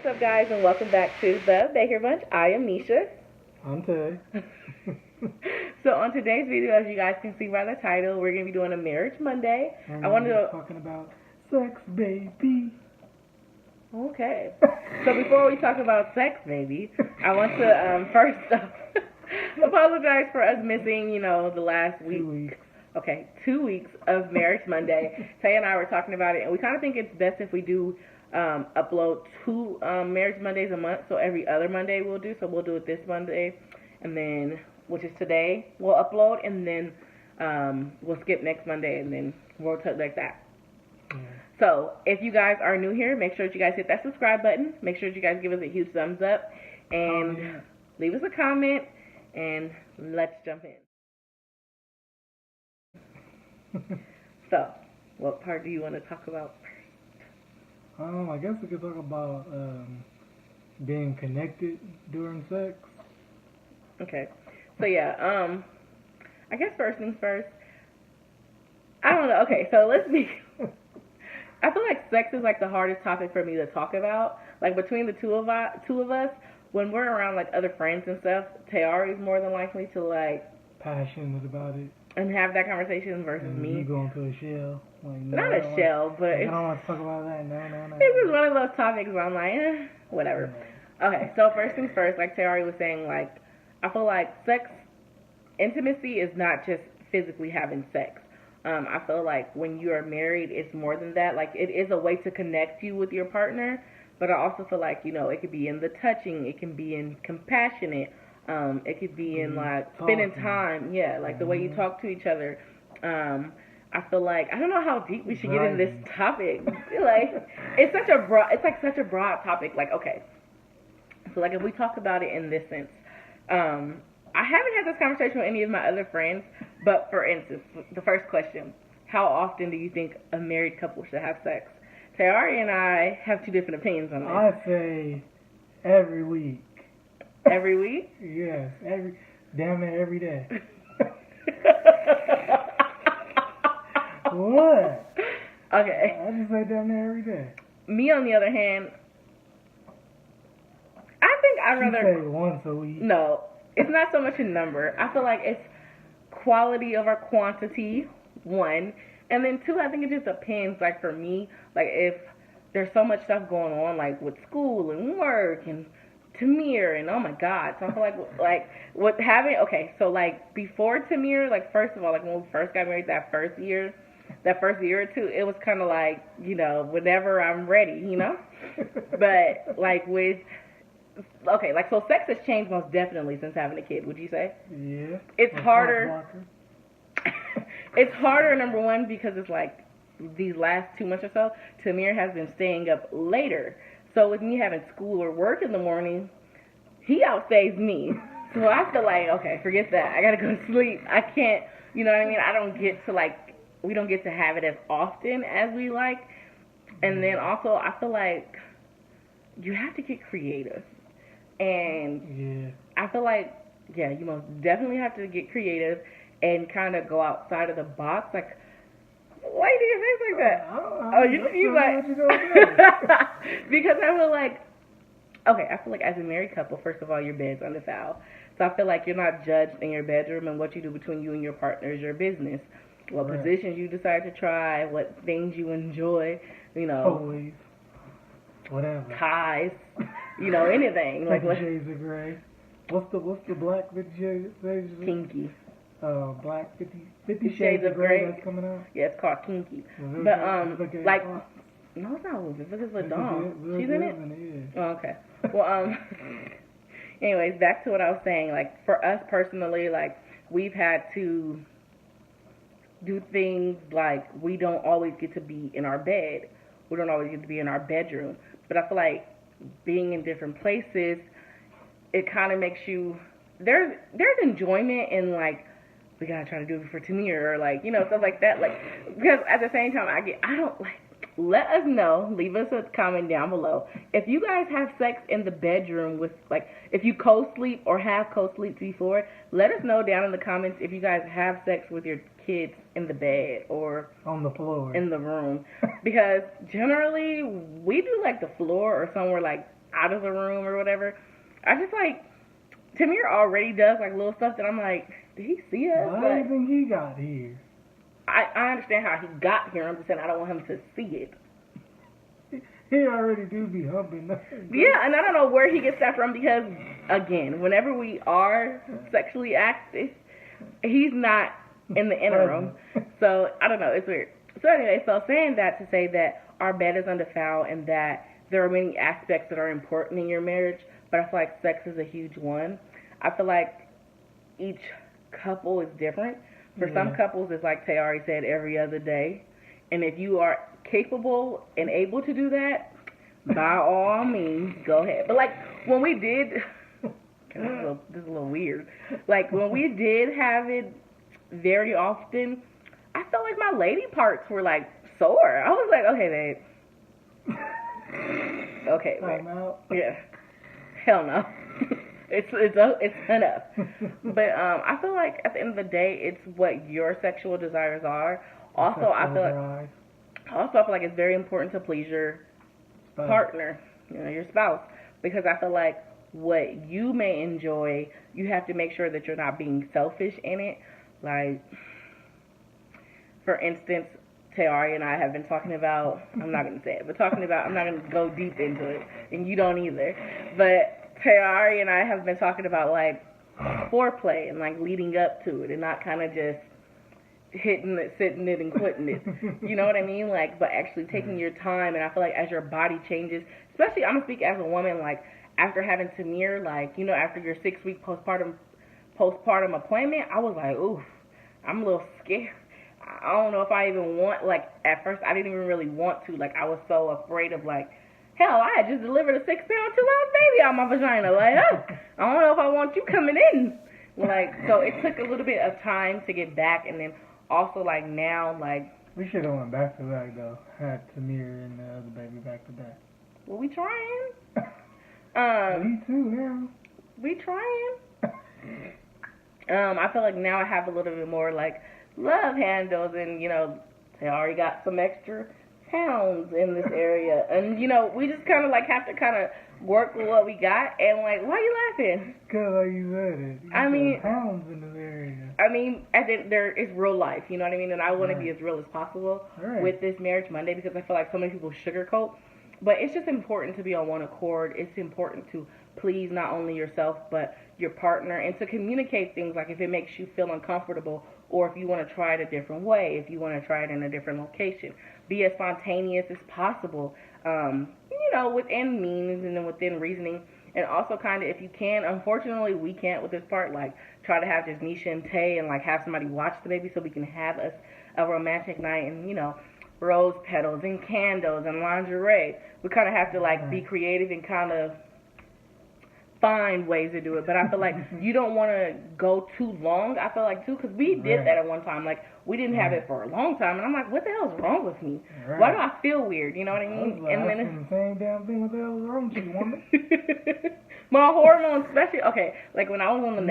What's up, guys, and welcome back to the Baker Bunch. I am Nisha. I'm Tay. So on today's video, as you guys can see by the title, we're going to be doing a Marriage Monday. And I wanted to... talking about sex, baby. Okay. So before we talk about sex, baby, I want to first apologize for us missing, the last week. 2 weeks. Okay, 2 weeks of Marriage Monday. Tay and I were talking about it, and we kind of think it's best if we do upload two Marriage Mondays a month. So every other Monday we'll do. So we'll do it this Monday, and then, which is today, we'll upload, and then we'll skip next Monday, and then we'll talk like that. Yeah. So if you guys are new here, make sure that you guys hit that subscribe button. Make sure that you guys give us a huge thumbs up, and leave us a comment, and let's jump in. So, what part do you want to talk about? I guess we could talk about being connected during sex. Okay. So yeah, I guess first things first. I don't know. Okay, so let's be. I feel like sex is like the hardest topic for me to talk about. Like between the two of us, when we're around like other friends and stuff, Tayari is more than likely to like passionate about it and have that conversation versus and me. You go into a shell. Like, no, not a shell, but I don't want to talk about that. No. It's just one of those topics where I'm like, whatever. Yeah. Okay, so first things first, like Tayari was saying, like I feel like sex, intimacy is not just physically having sex. I feel like when you are married, it's more than that. Like it is a way to connect you with your partner, but I also feel like it could be in the touching, it can be in compassionate, it could be in like spending time, like the way you talk to each other. I feel like I don't know how deep we should get in this topic. Like it's such a broad topic. Like okay, so like if we talk about it in this sense, I haven't had this conversation with any of my other friends, but for instance, the first question, how often do you think a married couple should have sex? Tayari and I have two different opinions on this. I say every week. Every week? Yes, damn it, every day. What? Okay. I just say damn near every day. Me, on the other hand, I think I'd rather... say once a week. No, it's not so much a number. I feel like it's quality over quantity, one. And then two, I think it just depends. Like for me, like if there's so much stuff going on, like with school and work and Tamir and oh my God. So I feel like what having, okay, so like before Tamir, like first of all, like when we first got married that first year or two, it was kind of like, whenever I'm ready, But like okay, like so sex has changed most definitely since having a kid, would you say? Yeah. It's harder. It's harder, number one, because it's like these last 2 months or so, Tamir has been staying up later. So with me having school or work in the morning, he outstays me. So I feel like, okay, forget that. I gotta go to sleep. I can't, you know what I mean? I don't get to we don't get to have it as often as we like. And then also, I feel like you have to get creative. And I feel like, you most definitely have to get creative and kind of go outside of the box. Like, why do you think like that? You like... Because I feel like, okay, as a married couple, first of all, your bed's undefiled. So I feel like you're not judged in your bedroom, and what you do between you and your partner is your business. What positions you decide to try, what things you enjoy, Always. Whatever. Ties, anything. Like 50 Shades of Grey. What's the black 50 Shades of Grey? Kinky. Black 50 Shades of Grey that's coming out? Yeah, it's called Kinky. But, like, no, it's not Elizabeth. It's LaDawn. She's in it? Oh, okay. Well, anyways, back to what I was saying. Like, for us personally, like, we've had to do things like we don't always get to be in our bed. We don't always get to be in our bedroom. But I feel like being in different places, it kind of makes you... There's enjoyment in, like, we gotta try to do it for Tamir, or like, stuff like that. Like, because at the same time, let us know, leave us a comment down below. If you guys have sex in the bedroom with, like, if you co-sleep or have co-sleep before, let us know down in the comments if you guys have sex with your kids in the bed or on the floor, in the room. Because generally, we do like the floor or somewhere like out of the room or whatever. I just like, Tamir already does like little stuff that I'm like, did he see us? Why do Like, you think he got here? I understand how he got here. I'm just saying I don't want him to see it. He already do be humping. Yeah, and I don't know where he gets that from because, again, whenever we are sexually active, he's not in the interim. So, I don't know. It's weird. So, anyway, so saying that to say that our bed is undefiled and that there are many aspects that are important in your marriage, but I feel like sex is a huge one. I feel like each couple is different. For some couples, it's like Tayari said, every other day. And if you are capable and able to do that, by all means, go ahead. But like when we did, this is a little weird. Like when we did have it very often, I felt like my lady parts were like sore. I was like, okay, babe. Okay, babe. Time out. Yeah. Hell no. It's enough. But I feel like at the end of the day, it's what your sexual desires are. Also, I feel like it's very important to please your partner, your spouse, because I feel like what you may enjoy, you have to make sure that you're not being selfish in it. Like, for instance, Tayari and I have been talking about, I'm not going to say it, but I'm not going to go deep into it, and you don't either, but Tayari and I have been talking about, like, foreplay and, like, leading up to it and not kind of just hitting it, sitting it, and quitting it. You know what I mean? Like, but actually taking your time. And I feel like as your body changes, especially I'm going to speak as a woman, like, after having Tamir, like, after your 6-week postpartum appointment, I was like, oof, I'm a little scared. I don't know if I even want, like, at first I didn't even really want to. Like, I was so afraid of, like, hell, I had just delivered a 6-pound, 2-ounce baby out my vagina. Like, I don't know if I want you coming in. Like, so it took a little bit of time to get back, and then also, like, now, like... We should have went back to back, though. Had Tamir and the other baby back to back. Well, we trying. Me too, now. We trying. I feel like now I have a little bit more, like, love handles, and, they already got some extra pounds in this area, and we just kind of like have to kind of work with what we got. And like, why are you laughing? Because like you said it. I mean, pounds in this area. I mean, there is real life, you know what I mean? And I want to be as real as possible with this Marriage Monday, because I feel like so many people sugarcoat. But it's just important to be on one accord. It's important to please not only yourself but your partner, and to communicate things, like if it makes you feel uncomfortable, or if you want to try it a different way, if you want to try it in a different location. Be as spontaneous as possible, within means and then within reasoning. And also kind of, if you can, unfortunately we can't with this part, like try to have just Nisha and Tay and like have somebody watch the baby so we can have a romantic night and, rose petals and candles and lingerie. We kind of have to like be creative and kind of find ways to do it. But I feel like you don't want to go too long. I feel like too, because we did that at one time. Like, we didn't have it for a long time, and I'm like, what the hell is wrong with me? Why do I feel weird? You know what I mean? And then it's the same damn thing. What the hell is wrong with you, woman? My hormones, especially, okay, like when I was on the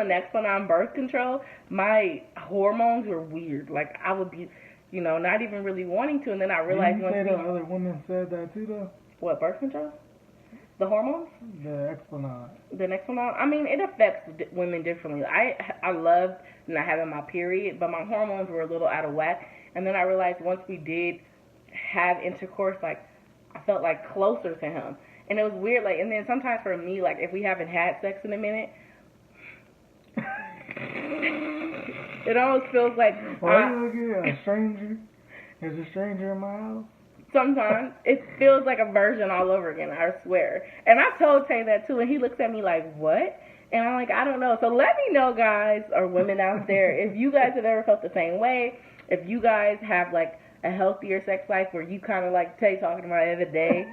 Nexplanon birth control, my hormones were weird. Like, I would be, not even really wanting to, and then I realized once the other women said that too, though. What, birth control? The hormones? The Nexplanon. The Nexplanon? I mean, it affects women differently. I loved not having my period, but my hormones were a little out of whack. And then I realized once we did have intercourse, like, I felt like closer to him. And it was weird, like, and then sometimes for me, like, if we haven't had sex in a minute, it almost feels like... Why are you looking at a stranger? There's a stranger in my house? Sometimes it feels like a version all over again, I swear. And I told Tay that too, and he looks at me like, what? And I'm like, I don't know. So let me know, guys, or women out there, if you guys have ever felt the same way, if you guys have like a healthier sex life where you kind of like Tay talking about every day,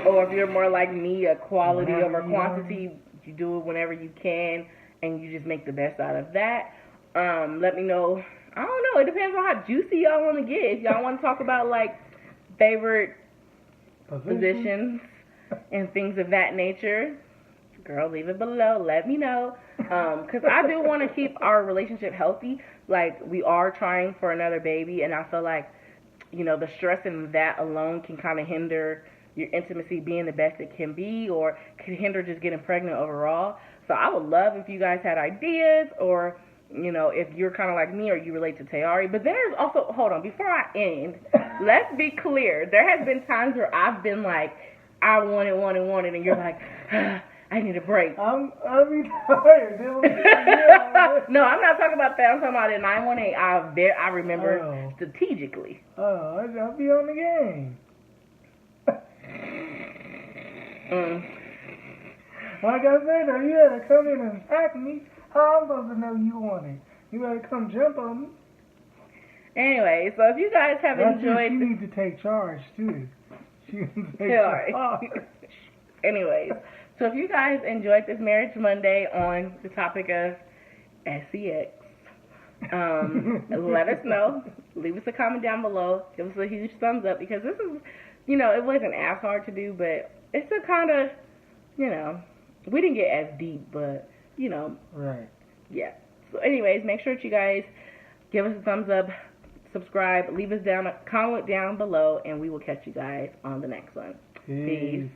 or if you're more like me, a quality over quantity, you do it whenever you can, and you just make the best out of that. Let me know. I don't know. It depends on how juicy y'all want to get. If y'all want to talk about like favorite positions and things of that nature, girl, leave it below. Let me know. Because I do want to keep our relationship healthy. Like, we are trying for another baby, and I feel like, the stress in that alone can kind of hinder your intimacy being the best it can be, or could hinder just getting pregnant overall. So I would love if you guys had ideas, or if you're kind of like me or you relate to Tayari. But there's also, hold on, before I end, let's be clear. There has been times where I've been like, I want it, and you're like, I need a break. I'll be tired. No, I'm not talking about that. I'm talking about in 918. I remember strategically. I'll be on the game. Like I said, though, you had to come in and attack me. How I'm supposed to know you want it? You gotta come jump on me. Anyway, so if you guys have enjoyed... You need to take charge, too. She needs to take charge. Anyways, so if you guys enjoyed this Marriage Monday on the topic of sex, let us know. Leave us a comment down below. Give us a huge thumbs up, because this is, it wasn't as hard to do, but it's a kind of, we didn't get as deep, but, Right. Yeah. So anyways, make sure that you guys give us a thumbs up, subscribe, leave us a comment down below, and we will catch you guys on the next one. Peace.